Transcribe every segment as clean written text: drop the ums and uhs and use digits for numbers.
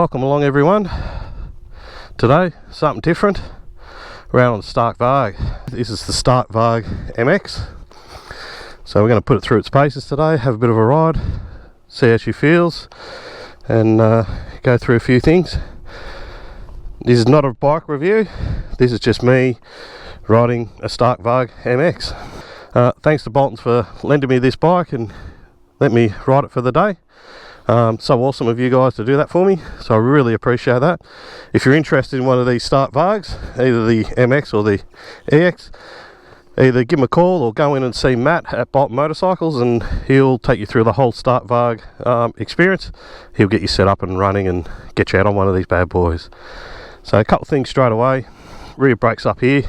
Welcome along everyone. Today, something different. We're out on Stark Varg. This is the Stark Varg MX. So we're going to put it through its paces today, have a bit of a ride, see how she feels, and go through a few things. This is not a bike review, this is just me riding a Stark Varg MX. Thanks to Bolton's for lending me this bike and let me ride it for the day. So awesome of you guys to do that for me, so I really appreciate that. If you're interested in one of these Stark Vargs, either the MX or the EX, either give him a call or go in and see Matt at Bolton Motorcycles and he'll take you through the whole Stark Varg experience. He'll get you set up and running and get you out on one of these bad boys. So a couple of things straight away. Rear brakes up here,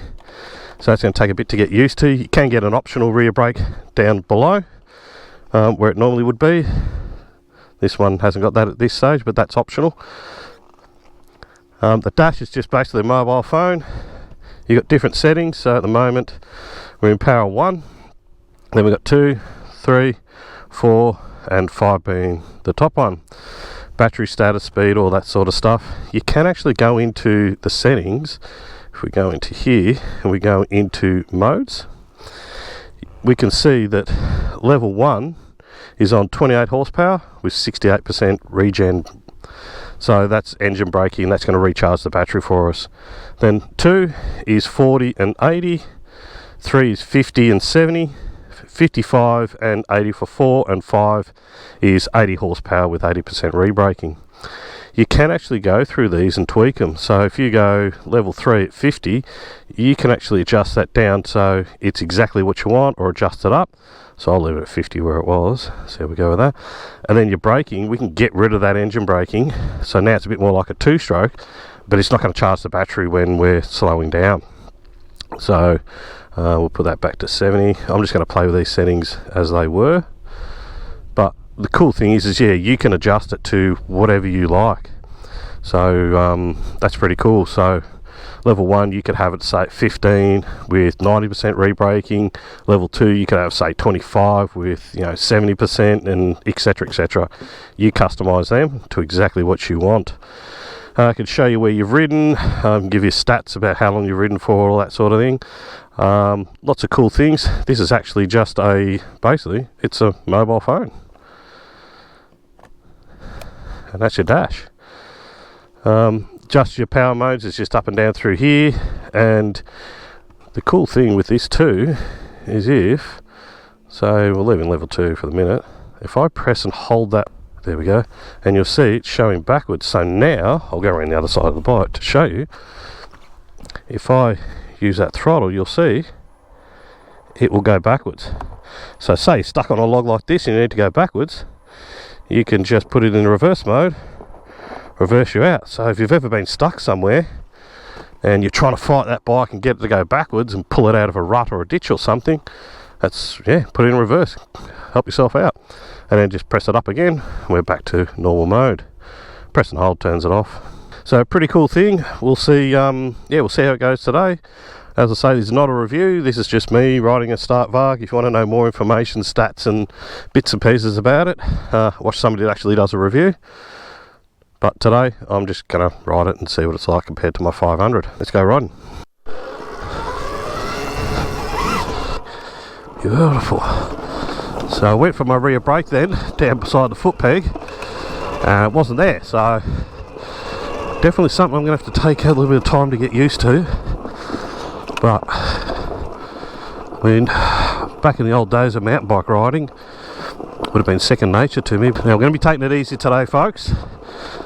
so it's going to take a bit to get used to. You can get an optional rear brake down below where it normally would be. This one hasn't got that at this stage, but that's optional. The dash is just basically a mobile phone. You've got different settings, so at the moment we're in power 1, then we've got 2, 3, 4 and 5 being the top one. Battery status, speed, all that sort of stuff. You can actually go into the settings. If we go into here and we go into modes, we can see that level 1 is on 28 horsepower with 68% regen, so that's engine braking, that's going to recharge the battery for us. Then 2 is 40 and 80, 3 is 50 and 70, 55 and 80 for 4, and 5 is 80 horsepower with 80% re-braking. You can actually go through these and tweak them, so if you go level 3 at 50, you can actually adjust that down so it's exactly what you want, or adjust it up. So I'll leave it at 50 where it was, so we go with that. And then your braking, we can get rid of that engine braking, so now it's a bit more like a 2-stroke, but it's not going to charge the battery when we're slowing down. So we'll put that back to 70. I'm just going to play with these settings as they were. But the cool thing is yeah, you can adjust it to whatever you like. So that's pretty cool. So level 1 you could have it say 15 with 90% re-braking. Level 2 you could have say 25 with 70%, and etc. You customize them to exactly what you want. I can show you where you've ridden, give you stats about how long you've ridden for, all that sort of thing. Lots of cool things. This is actually just basically it's a mobile phone, and that's your dash. Just your power modes is just up and down through here, and the cool thing with this too is so we'll leave in level 2 for the minute. If I press and hold that, there we go, and you'll see it's showing backwards. So now I'll go around the other side of the bike to show you. If I use that throttle, you'll see it will go backwards. So say you're stuck on a log like this and you need to go backwards, you can just put it in reverse mode, reverse you out. So if you've ever been stuck somewhere and you're trying to fight that bike and get it to go backwards and pull it out of a rut or a ditch or something, that's put it in reverse, help yourself out, and then just press it up again, we're back to normal mode. Press and hold turns it off. So pretty cool thing. We'll see we'll see how it goes today. As I say, this is not a review, this is just me riding a Stark Varg. If you want to know more information, stats and bits and pieces about it, watch somebody that actually does a review. But today, I'm just going to ride it and see what it's like compared to my 500. Let's go riding. Beautiful. So I went for my rear brake then, down beside the foot peg. It wasn't there, so definitely something I'm going to have to take a little bit of time to get used to. But I mean, back in the old days of mountain bike riding, would have been second nature to me. Now I'm going to be taking it easy today, folks.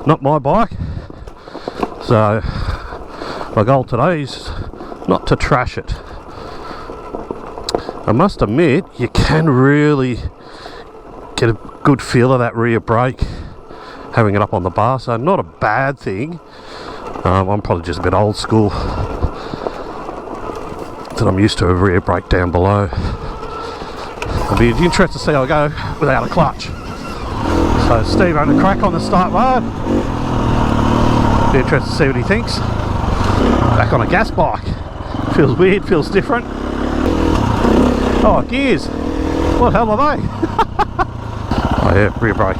Not my bike, so my goal today is not to trash it. I must admit, you can really get a good feel of that rear brake having it up on the bar, so not a bad thing. I'm probably just a bit old school, that I'm used to a rear brake down below. I'll be interested to see how I go without a clutch. So Steve had a crack on the Stark Varg. Be interested to see what he thinks. Back on a gas bike. Feels weird, feels different. Oh, gears. What the hell are they? Oh yeah, rear brake.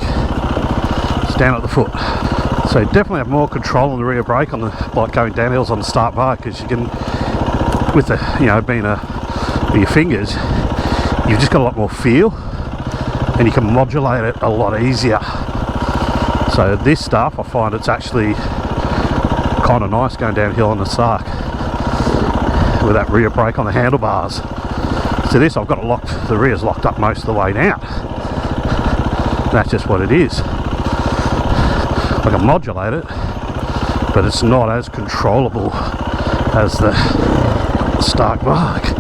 It's down at the foot. So you definitely have more control on the rear brake on the, like going downhills on the Stark Varg, because you can, with the, you know, being with your fingers, you've just got a lot more feel and you can modulate it a lot easier. So this stuff, I find it's actually kind of nice going downhill on the Stark with that rear brake on the handlebars. So this, I've got it locked, the rear's locked up most of the way down. That's just what it is. I can modulate it, but it's not as controllable as the Stark Varg.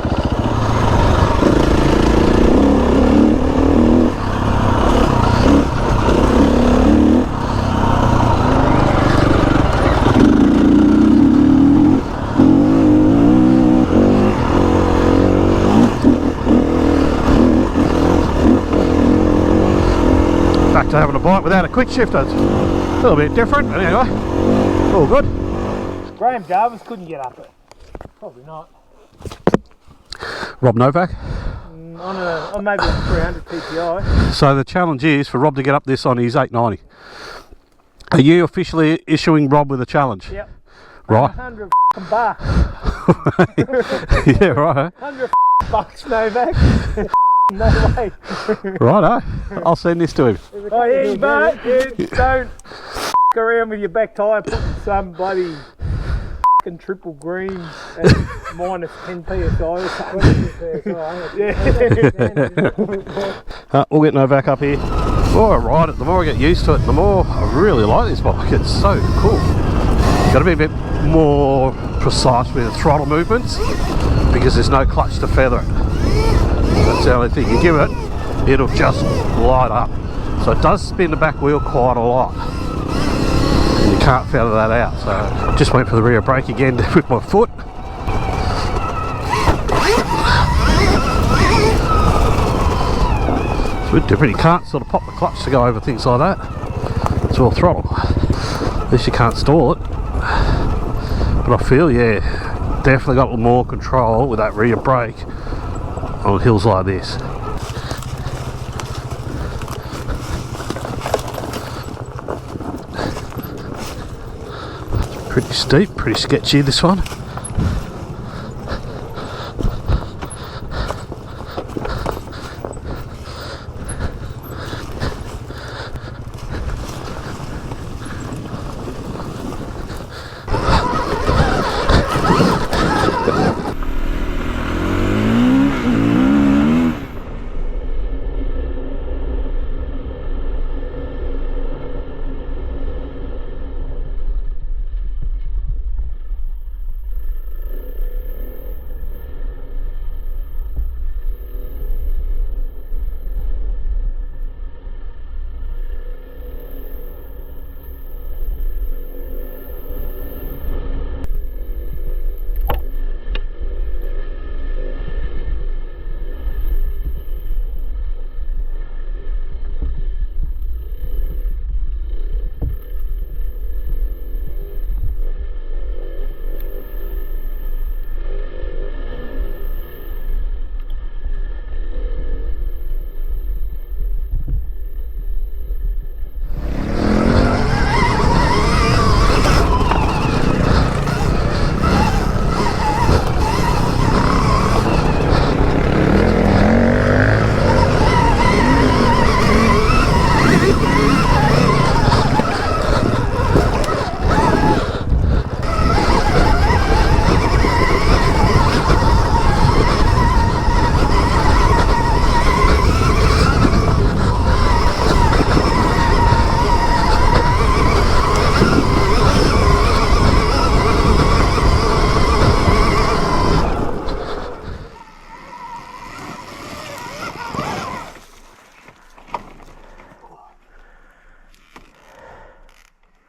Back to having a bike without a quick shifter. It's a little bit different, but anyway, all good. Graham Jarvis couldn't get up it. Probably not. Rob Novak? On maybe a 300 PPI. So the challenge is for Rob to get up this on his 890. Are you officially issuing Rob with a challenge? Yep. Right. 100 bucks. Yeah, right. 100 bucks, Novak. No way. Righto. I'll send this to him. Oh yeah, mate. Yeah, don't around with your back tyre putting some bloody triple greens at minus 10 PSI or something. Yeah. We'll get Novak up here. The more I ride it, the more I get used to it, the more I really like this bike. It's so cool. Got to be a bit more precise with the throttle movements because there's no clutch to feather it. That's the only thing. You give it, it'll just light up. So it does spin the back wheel quite a lot. And you can't feather that out. So I just went for the rear brake again with my foot. It's a bit different. You can't sort of pop the clutch to go over things like that. It's all throttle. At least you can't stall it. But I feel, yeah, definitely got more control with that rear brake on hills like this. Pretty steep, pretty sketchy this one.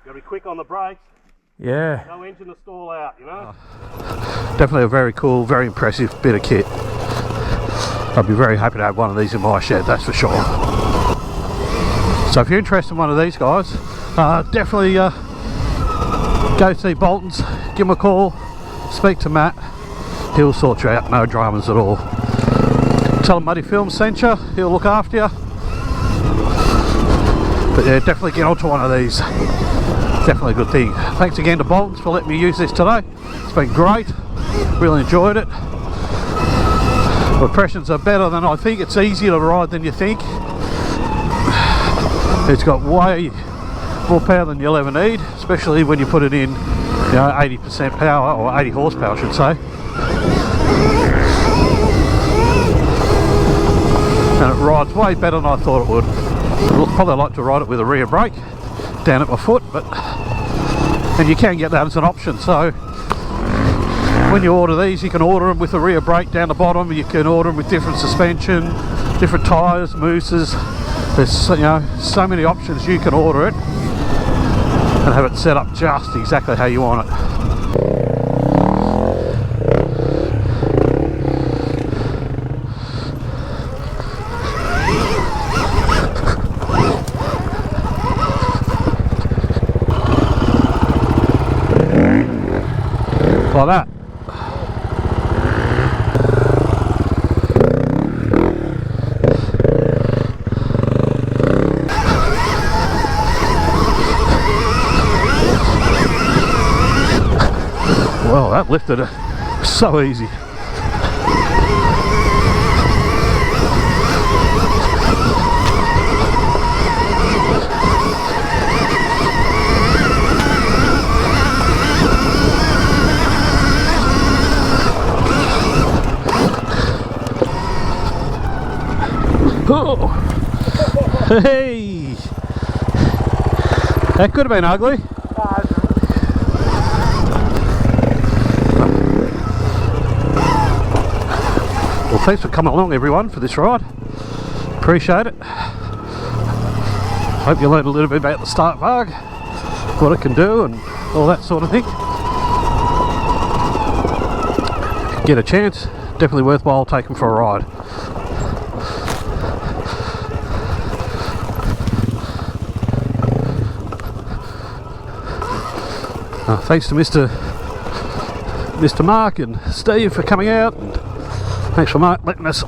Gotta be quick on the brakes. Yeah. No engine to stall out, you know? Definitely a very cool, very impressive bit of kit. I'd be very happy to have one of these in my shed, that's for sure. So if you're interested in one of these guys, definitely go see Bolton's, give him a call, speak to Matt, he'll sort you out, no dramas at all. Tell him Muddy Films sent you, he'll look after you. But yeah, definitely get onto one of these. definitely a good thing. Thanks again to Bolton's for letting me use this today. It's been great, really enjoyed it. The impressions are better than I think. It's easier to ride than you think. It's got way more power than you'll ever need, especially when you put it in, you know, 80% power, or 80 horsepower I should say. And it rides way better than I thought it would. I'd probably like to ride it with a rear brake down at my foot, and you can get that as an option. So when you order these, you can order them with a rear brake down the bottom. You can order them with different suspension, different tyres, mousses. There's, you know, so many options. You can order it and have it set up just exactly how you want it. Like that. Well, that lifted it so easy. Oh. Hey! That could have been ugly. Well, thanks for coming along everyone for this ride. Appreciate it. Hope you learned a little bit about the Stark Varg, what it can do and all that sort of thing. If you get a chance, definitely worthwhile taking for a ride. Thanks to Mr. Mark and Steve for coming out, and thanks for Mark letting us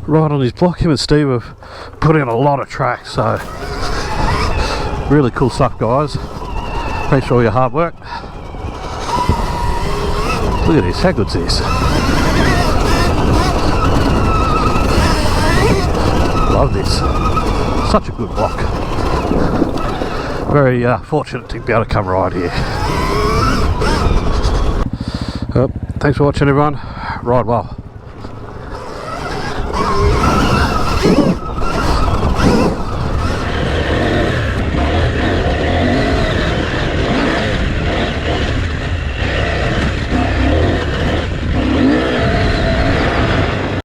ride on his block. Him and Steve have put in a lot of tracks, so really cool stuff, guys. Thanks for all your hard work. Look at this, how good's this? Love this. Such a good block. Very fortunate to be able to come ride here. Thanks for watching everyone. Ride well.